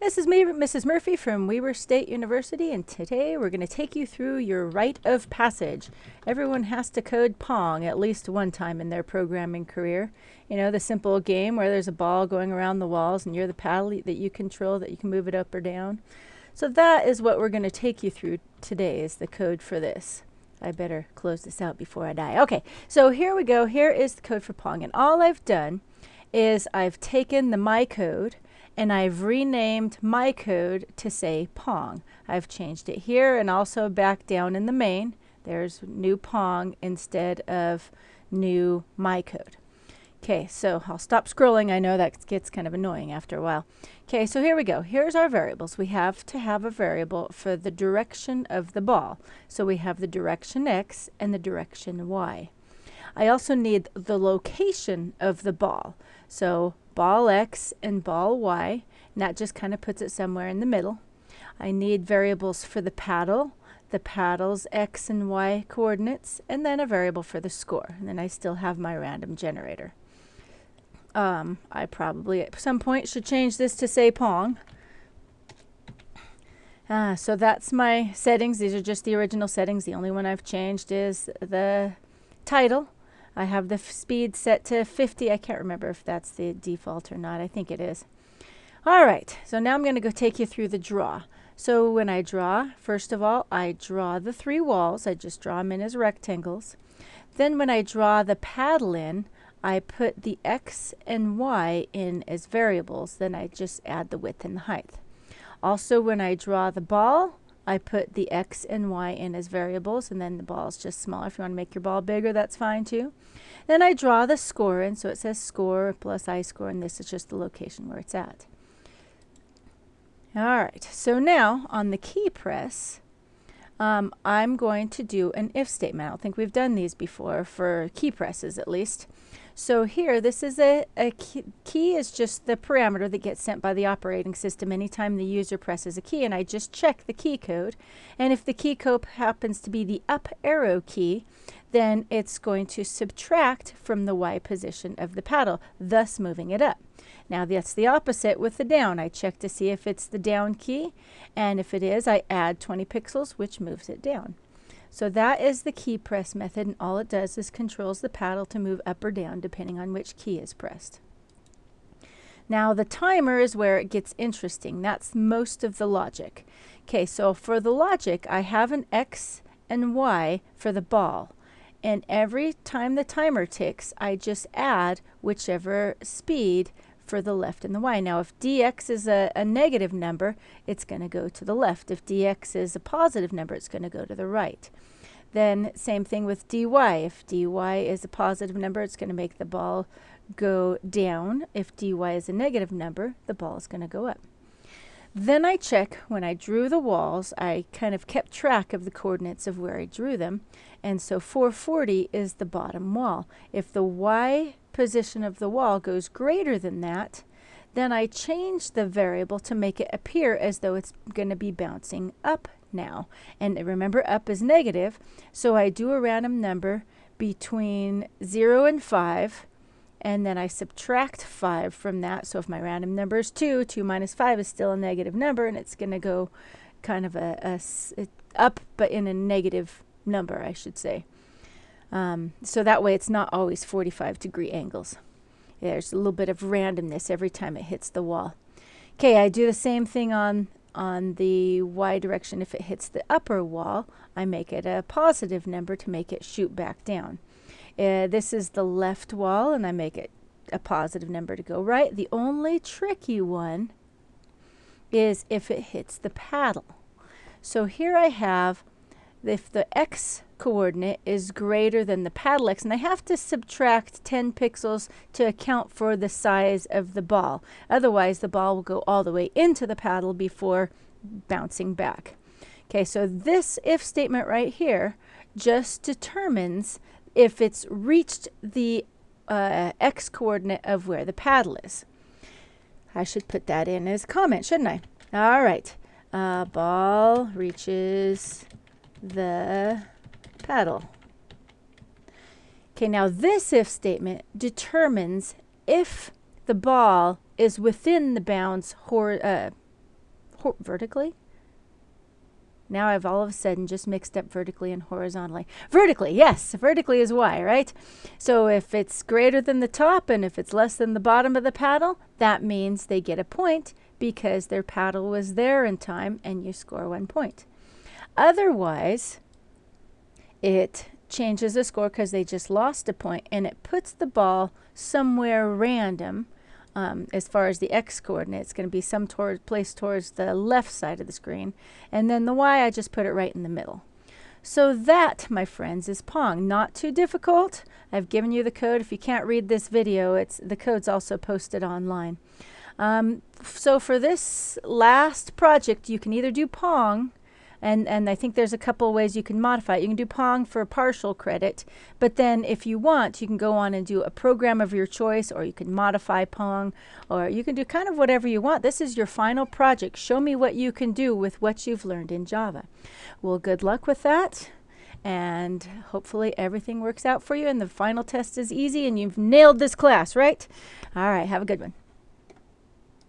This is me, Mrs. Murphy from Weber State University, and today we're going to take you through your rite of passage. Everyone has to code Pong at least one time in their programming career. You know, the simple game where there's a ball going around the walls and you're the paddle that you control, that you can move it up or down. So that is what we're going to take you through today, is the code for this. I better close this out before I die. Okay, so here we go. Here is the code for Pong, and all I've done is I've taken the my code and I've renamed my code to say Pong. I've changed it here and also back down in the main. There's new Pong instead of new my code. Okay, so I'll stop scrolling. I know that gets kind of annoying after a while. Okay, so here we go. Here's our variables. We have to have a variable for the direction of the ball. So we have the direction X and the direction Y. I also need the location of the ball. So ball X and ball Y, and that just kind of puts it somewhere in the middle. I need variables for the paddle's X and Y coordinates, and then a variable for the score. And then I still have my random generator. I probably at some point should change this to say Pong. So that's my settings. These are just the original settings. The only one I've changed is the title. I have the speed set to 50. I can't remember if that's the default or not. I think it is. All right, so now I'm going to go take you through the draw. So when I draw, first of all, I draw the three walls. I just draw them in as rectangles. Then when I draw the paddle in, I put the X and Y in as variables. Then I just add the width and the height. Also, when I draw the ball, I put the X and Y in as variables, and then the ball is just smaller. If you want to make your ball bigger, that's fine too. Then I draw the score in, so it says score plus I score, and this is just the location where it's at. All right, so now on the key press, I'm going to do an if statement. I don't think we've done these before for key presses, at least. So here, this is a key is just the parameter that gets sent by the operating system anytime the user presses a key, and I just check the key code. And if the key code happens to be the up arrow key, then it's going to subtract from the Y position of the paddle, thus moving it up. Now that's the opposite with the down. I check to see if it's the down key, and if it is, I add 20 pixels, which moves it down. So that is the key press method, and all it does is controls the paddle to move up or down depending on which key is pressed. Now the timer is where it gets interesting. That's most of the logic. Okay, so for the logic, I have an X and Y for the ball. And every time the timer ticks, I just add whichever speed for the left and the Y. Now, if dx is a negative number, it's going to go to the left. If dx is a positive number, it's going to go to the right. Then same thing with dy. If dy is a positive number, it's going to make the ball go down. If dy is a negative number, the ball is going to go up. Then I check when I drew the walls, I kind of kept track of the coordinates of where I drew them. And so 440 is the bottom wall. If the Y position of the wall goes greater than that, then I change the variable to make it appear as though it's going to be bouncing up now. And remember, up is negative, so I do a random number between 0 and 5, and then I subtract 5 from that. So if my random number is 2, 2 minus 5 is still a negative number, and it's going to go kind of up, but in a negative number, I should say. So that way it's not always 45-degree angles. There's a little bit of randomness every time it hits the wall. Okay, I do the same thing on the Y direction. If it hits the upper wall, I make it a positive number to make it shoot back down. This is the left wall, and I make it a positive number to go right. The only tricky one is if it hits the paddle. So here I have, if the X coordinate is greater than the paddle X, and I have to subtract 10 pixels to account for the size of the ball. Otherwise, the ball will go all the way into the paddle before bouncing back. Okay, so this if statement right here just determines if it's reached the X coordinate of where the paddle is. I should put that in as a comment, shouldn't I? All right, ball reaches the paddle. Okay, now this if statement determines if the ball is within the bounds vertically? Now I've all of a sudden just mixed up vertically and horizontally. Vertically, yes, vertically is Y, right? So if it's greater than the top and if it's less than the bottom of the paddle, that means they get a point because their paddle was there in time and you score 1 point. Otherwise, it changes the score because they just lost a point and it puts the ball somewhere random. As far as the X coordinate, it's going to be some place towards the left side of the screen. And then the Y, I just put it right in the middle. So that, my friends, is Pong. Not too difficult. I've given you the code. If you can't read this video, the code's also posted online. So for this last project, you can either do Pong, and I think there's a couple ways you can modify it. You can do Pong for partial credit, but then if you want, you can go on and do a program of your choice, or you can modify Pong, or you can do kind of whatever you want. This is your final project. Show me what you can do with what you've learned in Java. Well, good luck with that, and hopefully everything works out for you, and the final test is easy, and you've nailed this class, right? All right, have a good one.